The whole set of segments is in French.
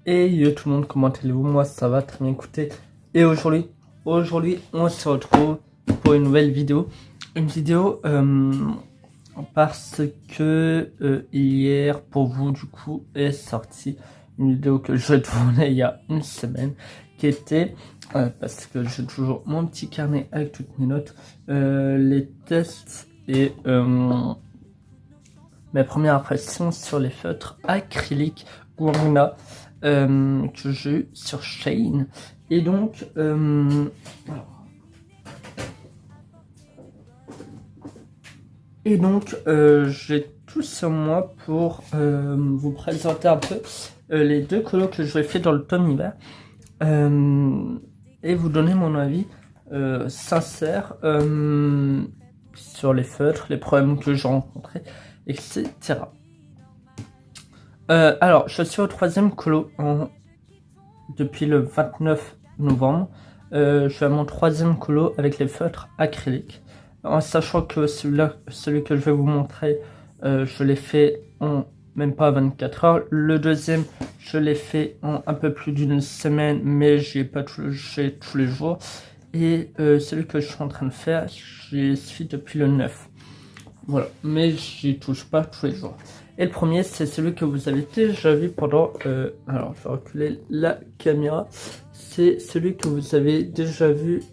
Et yo tout le monde, comment allez-vous? Moi ça va très bien, écoutez. Et aujourd'hui on se retrouve pour une nouvelle vidéo. Une vidéo parce que hier pour vous du coup est sortie une vidéo que je tournais il y a une semaine qui était parce que j'ai toujours mon petit carnet avec toutes mes notes, les tests et mes premières impressions sur les feutres acryliques Gourmina que j'ai eu sur Shein. Et donc j'ai tout sur moi pour vous présenter un peu les deux colos que je vais faire dans le tome hiver et vous donner mon avis sincère sur les feutres, les problèmes que j'ai rencontrés, etc. Alors, je suis au troisième colo depuis le 29 novembre. Je suis à mon troisième colo avec les feutres acryliques. En sachant que celui que je vais vous montrer, je l'ai fait en même pas 24 heures. Le deuxième, je l'ai fait en un peu plus d'une semaine, mais j'y ai pas touché tous les jours. Et celui que je suis en train de faire, j'y suis depuis le 9. Voilà, mais j'y touche pas tous les jours. Et le premier, c'est celui que vous avez déjà vu pendant... alors, je vais reculer la caméra. C'est celui que vous avez déjà vu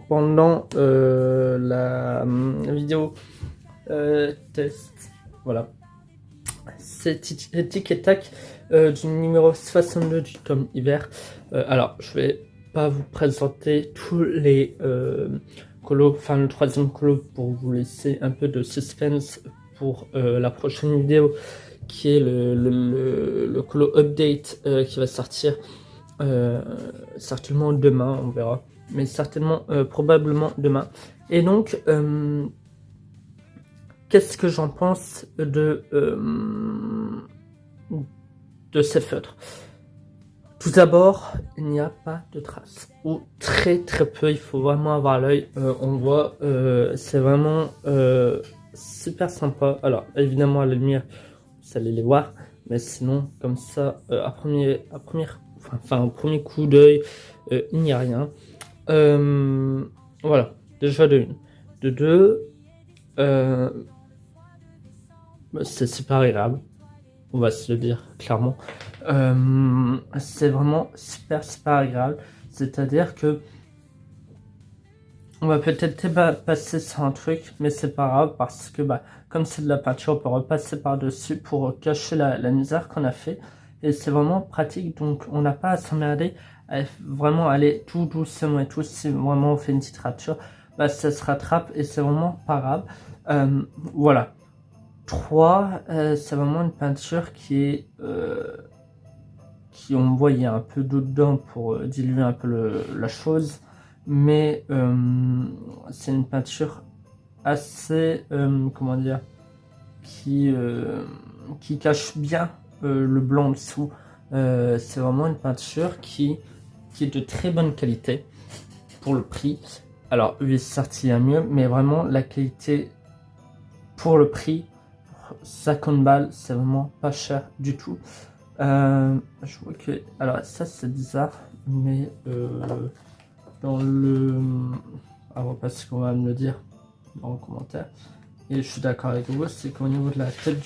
pendant la vidéo test. Voilà. C'est Tic et Tac du numéro 62 du tome hiver. Alors, je vais pas vous présenter tous les colo, enfin le troisième colo pour vous laisser un peu de suspense pour la prochaine vidéo qui est le colo update qui va sortir certainement demain, on verra, mais certainement probablement demain. Et donc qu'est-ce que j'en pense de ces feutres? Tout d'abord, il n'y a pas de traces, ou très peu, il faut vraiment avoir l'œil, on voit, c'est vraiment super sympa. Alors évidemment à la lumière, vous allez les voir, mais sinon comme ça, au premier coup d'œil, il n'y a rien. Voilà, déjà de une. De deux, c'est super agréable. On va se le dire clairement. C'est vraiment super agréable. C'est-à-dire que on va peut-être passer sur un truc, mais c'est pas grave parce que comme c'est de la peinture, on peut repasser par-dessus pour cacher la misère qu'on a fait. Et c'est vraiment pratique, donc on n'a pas à s'emmerder, à vraiment aller tout doucement et tout. Si vraiment on fait une petite rature, ça se rattrape et c'est vraiment pas grave. Voilà. 3, c'est vraiment une peinture qui on voit il y a un peu d'eau dedans pour diluer un peu la chose, mais c'est une peinture assez comment dire, qui cache bien le blanc en dessous. C'est vraiment une peinture qui est de très bonne qualité pour le prix. Alors oui, certes il y a mieux, mais vraiment la qualité pour le prix, 50 balles, c'est vraiment pas cher du tout. Je vois que... Alors ça c'est bizarre, mais dans le... Alors parce qu'on va me le dire dans le commentaire, et je suis d'accord avec vous, c'est qu'au niveau de la tête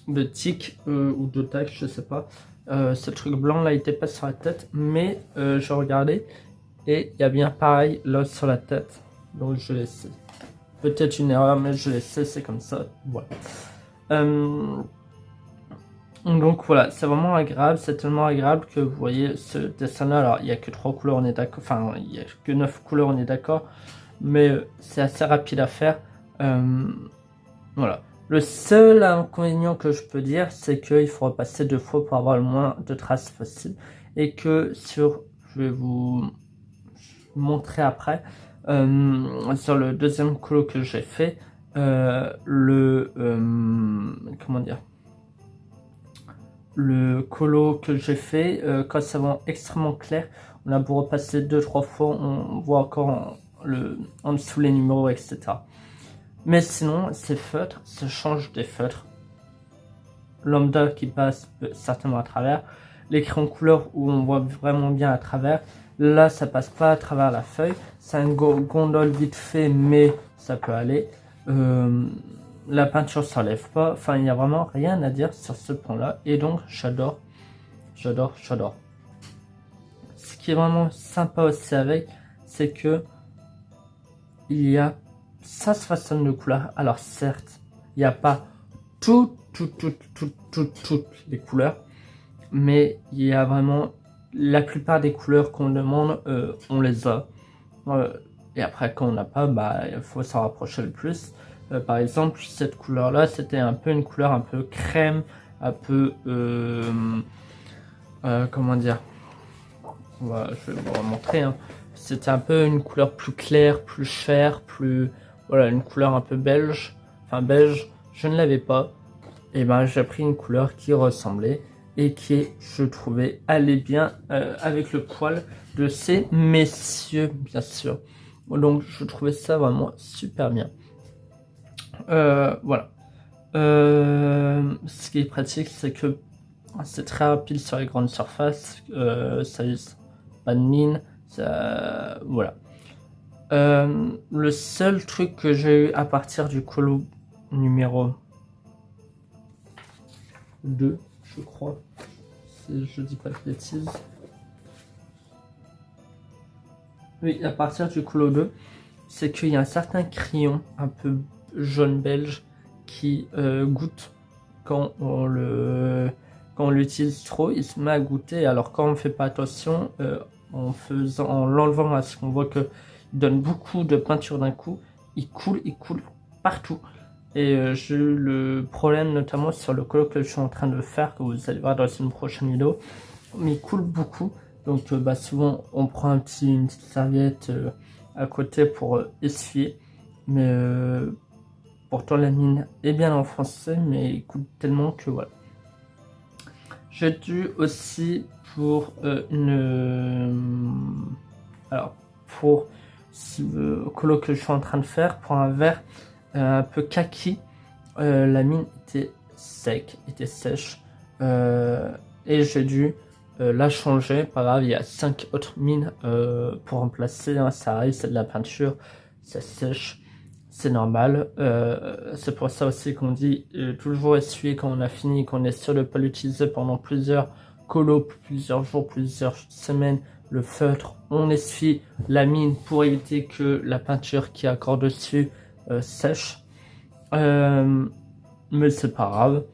de Tic ou de Tac, je sais pas, ce truc blanc là il était pas sur la tête, mais je regardais et il y a bien pareil là sur la tête, donc je laisse. Peut-être une erreur, mais je laisse, c'est comme ça. Voilà. Donc voilà, c'est vraiment agréable, c'est tellement agréable que vous voyez ce dessin-là. Alors il n'y a que 3 couleurs, on est d'accord. Enfin, il n'y a que 9 couleurs, on est d'accord. Mais c'est assez rapide à faire. Voilà. Le seul inconvénient que je peux dire, c'est qu'il faut repasser 2 fois pour avoir le moins de traces possible. Et que je vais vous montrer après, sur le deuxième colo que j'ai fait, comment dire, le colo que j'ai fait, quand c'est vraiment extrêmement clair, on a beau repasser 2-3 fois, on voit encore en dessous les numéros, etc. Mais sinon, ces feutres, ça change des feutres lambda qui passe certainement à travers. Les crayons couleur où on voit vraiment bien à travers, là ça passe pas à travers la feuille. C'est un gondole vite fait, mais ça peut aller. La peinture s'enlève pas. Enfin, il n'y a vraiment rien à dire sur ce point-là. Et donc, j'adore. Ce qui est vraiment sympa aussi avec, c'est que il y a 16 façons de couleurs. Alors certes, il n'y a pas toutes les couleurs, mais il y a vraiment la plupart des couleurs qu'on demande, on les a. Et après, quand on n'a pas, bah, il faut s'en rapprocher le plus. Par exemple, cette couleur-là, c'était un peu une couleur un peu crème, un peu, comment dire, je vais vous montrer. Hein. C'était un peu une couleur plus claire, plus chère, plus, voilà, une couleur un peu belge, enfin beige. Je ne l'avais pas. Et ben, j'ai pris une couleur qui ressemblait et qui, je trouvais, allait bien avec le poil de ces messieurs, bien sûr. Donc, je trouvais ça vraiment super bien. Voilà. Ce qui est pratique, c'est que c'est très rapide sur les grandes surfaces. Ça use pas de mine. Ça, voilà. Le seul truc que j'ai eu à partir du colo numéro 2, je crois, si je dis pas de bêtises. Oui, à partir du colo 2, c'est qu'il y a un certain crayon un peu jaune belge qui goûte quand on l'utilise trop, il se met à goûter. Alors quand on ne fait pas attention, en l'enlevant à ce qu'on voit que il donne beaucoup de peinture d'un coup, il coule partout. Et j'ai eu le problème notamment sur le colo que je suis en train de faire, que vous allez voir dans une prochaine vidéo, mais il coule beaucoup. Donc bah, souvent on prend une petite serviette à côté pour essuyer, mais pourtant la mine est bien enfoncée, mais il coule tellement que voilà. J'ai dû aussi pour alors pour le colo que je suis en train de faire, pour un verre un peu kaki, la mine était sèche, et j'ai dû la changer. Pas grave, il y a 5 autres mines pour remplacer, hein, ça arrive, c'est de la peinture, ça sèche, c'est normal. C'est pour ça aussi qu'on dit toujours essuyer quand on a fini, qu'on est sûr de ne pas l'utiliser pendant plusieurs colos, plusieurs jours, plusieurs semaines. Le feutre, on essuie la mine pour éviter que la peinture qui est encore dessus sèche. Mais c'est pas grave.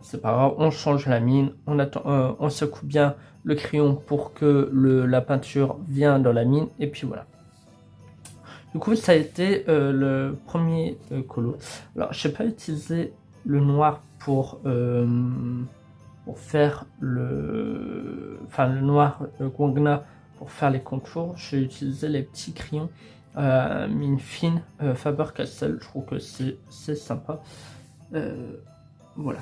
C'est pas grave, on change la mine, on secoue bien le crayon pour que la peinture vienne dans la mine, et puis voilà. Du coup, ça a été le premier colo. Alors, je n'ai pas utilisé le noir pour faire le noir Guangna pour faire les contours. J'ai utilisé les petits crayons mine fine Faber-Castell. Je trouve que c'est sympa. Voilà.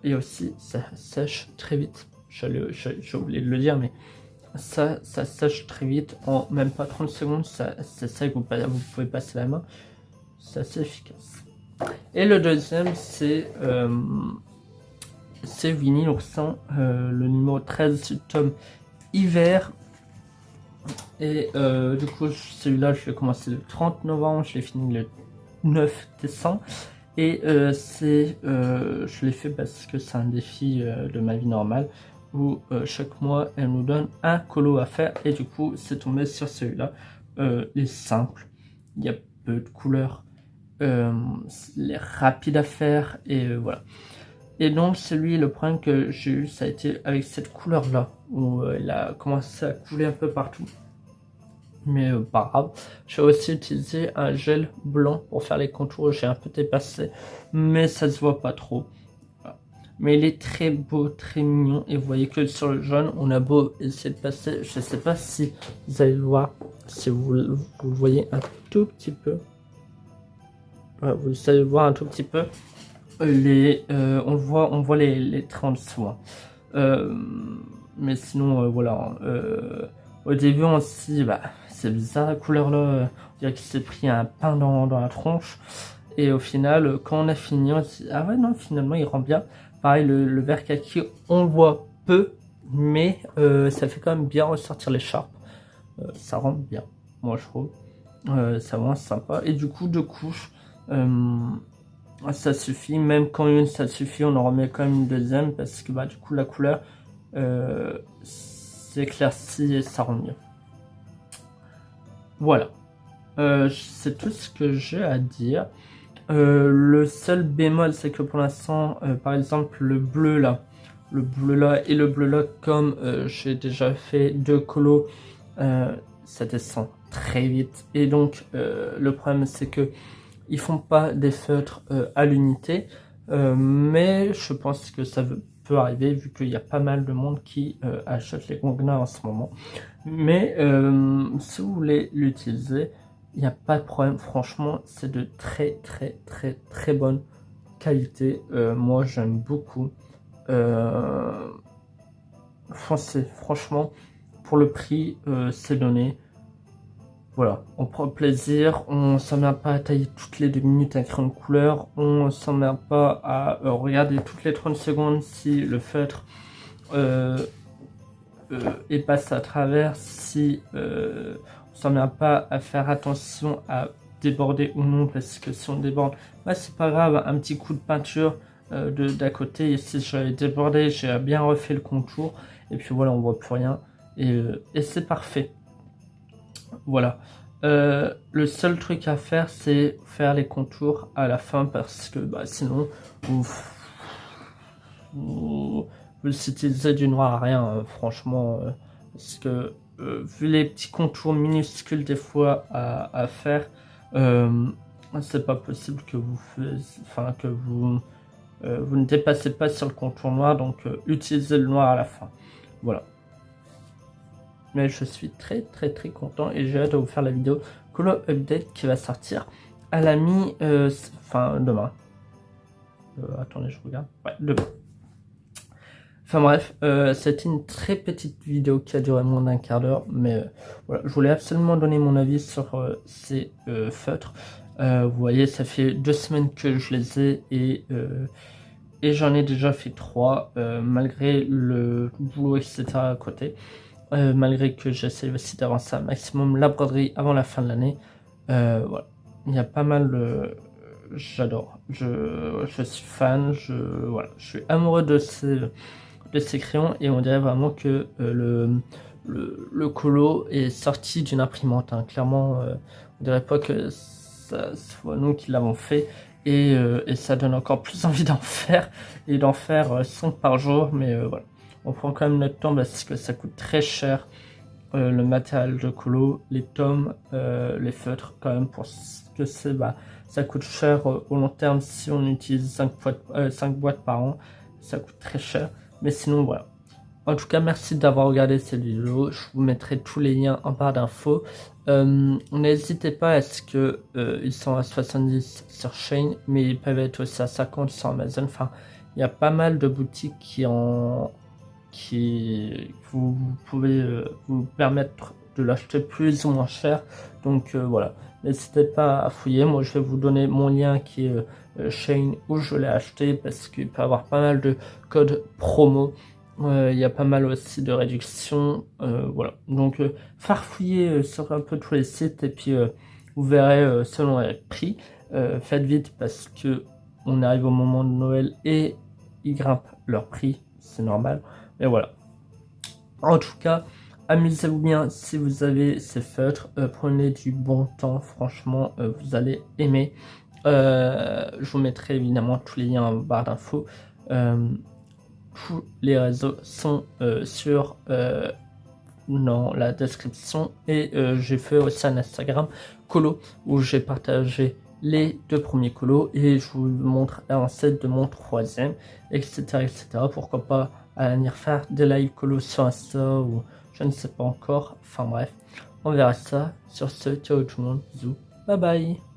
Et aussi, ça sèche très vite. J'ai oublié de le dire, mais ça sèche très vite. En même pas 30 secondes, c'est ça que vous pouvez passer la main. C'est assez efficace. Et le deuxième, c'est Vinyle Oursin, le numéro 13 du tome hiver. Et du coup, celui-là, je l'ai commencé le 30 novembre, je l'ai fini le 9 décembre. Et je l'ai fait parce que c'est un défi de ma vie normale où chaque mois elle nous donne un colo à faire, et du coup c'est tombé sur celui-là. Il est simple, il y a peu de couleurs, il est rapide à faire, et voilà. Et donc le problème que j'ai eu, ça a été avec cette couleur là où il a commencé à couler un peu partout. Mais pas grave. J'ai aussi utilisé un gel blanc pour faire les contours. J'ai un peu dépassé, mais ça se voit pas trop. Voilà. Mais il est très beau, très mignon. Et vous voyez que sur le jaune, on a beau essayer de passer. Je sais pas si vous allez le voir, si vous le voyez un tout petit peu. Voilà, vous allez voir un tout petit peu. On voit les traits en dessous. Hein. Mais sinon, voilà. Au début, on se dit, bah, c'est bizarre la couleur là, on dirait qu'il s'est pris un pain dans la tronche. Et au final, quand on a fini, on se dit ah ouais non finalement il rend bien. Pareil le vert kaki, on le voit peu, mais ça fait quand même bien ressortir l'écharpe. Ça rend bien, moi je trouve. C'est vraiment sympa. Et du coup 2 couches, ça suffit. Même quand une ça suffit, on en remet quand même une deuxième parce que bah du coup la couleur s'éclaircit et ça rend mieux. Voilà. C'est tout ce que j'ai à dire. Le seul bémol, c'est que pour l'instant, par exemple, le bleu là et le bleu là, comme j'ai déjà fait 2 colos, ça descend très vite. Et donc, le problème, c'est que ils font pas des feutres à l'unité, mais je pense que ça peut arriver vu qu'il y a pas mal de monde qui achète les Gongna en ce moment. Mais si vous voulez l'utiliser, il n'y a pas de problème, franchement, c'est de très bonne qualité. Moi, j'aime beaucoup. Foncez, franchement, pour le prix, c'est donné. Voilà, on prend plaisir, on s'emmerde pas à tailler toutes les 2 minutes à écrire une couleur, on s'emmerde pas à regarder toutes les 30 secondes si le feutre est passé à travers, si on s'emmerde pas à faire attention à déborder ou non, parce que si on déborde, bah c'est pas grave, un petit coup de peinture d'à côté, et si j'avais débordé, j'ai bien refait le contour, et puis voilà, on voit plus rien, et c'est parfait. Voilà. Le seul truc à faire, c'est faire les contours à la fin, parce que bah, sinon, vous utilisez du noir à rien, franchement, parce que vu les petits contours minuscules des fois à faire, c'est pas possible que vous ne dépassez pas sur le contour noir, donc utilisez le noir à la fin. Voilà. Mais je suis très content et j'ai hâte de vous faire la vidéo Colo Update qui va sortir à la demain. Attendez, je regarde. Ouais, demain. Enfin bref, c'était une très petite vidéo qui a duré moins d'1 quart d'heure, mais voilà, je voulais absolument donner mon avis sur ces feutres. Vous voyez, ça fait 2 semaines que je les ai et j'en ai déjà fait 3, malgré le boulot etc. à côté. Malgré que j'essaie aussi d'avancer un maximum la broderie avant la fin de l'année. Voilà, il y a pas mal de... J'adore, je suis fan, voilà, je suis amoureux de ces crayons et on dirait vraiment que le colo est sorti d'une imprimante. Hein. Clairement, on dirait pas que ça soit nous qui l'avons fait et ça donne encore plus envie d'en faire et d'en faire 5 par jour, mais voilà. On prend quand même notre temps parce que ça coûte très cher le matériel de colo, les tomes, les feutres quand même pour ce que c'est, bah, ça coûte cher au long terme si on utilise 5 boîtes par an, ça coûte très cher, mais sinon voilà. En tout cas, merci d'avoir regardé cette vidéo, je vous mettrai tous les liens en barre d'infos. N'hésitez pas à ce que ils sont à 70 sur Shein, mais ils peuvent être aussi à 50 sur Amazon. Enfin, il y a pas mal de boutiques qui vous pouvez vous permettre de l'acheter plus ou moins cher, donc voilà, n'hésitez pas à fouiller. Moi je vais vous donner mon lien qui est Shein où je l'ai acheté, parce qu'il peut y avoir pas mal de codes promo, il y a pas mal aussi de réductions, voilà, donc farfouillez sur un peu tous les sites et puis vous verrez selon les prix. Faites vite parce que on arrive au moment de Noël et ils grimpent leur prix, c'est normal. Et voilà. En tout cas, amusez-vous bien si vous avez ces feutres. Prenez du bon temps. Franchement, vous allez aimer. Je vous mettrai évidemment tous les liens en barre d'infos. Tous les réseaux sont dans la description. Et j'ai fait aussi un Instagram colo où j'ai partagé les 2 premiers colos et je vous montre l'avancée de mon 3e, etc. Pourquoi pas à venir faire des live colos sur Insta ou je ne sais pas encore. Enfin bref, on verra ça. Sur ce, ciao tout le monde, bisous, bye bye.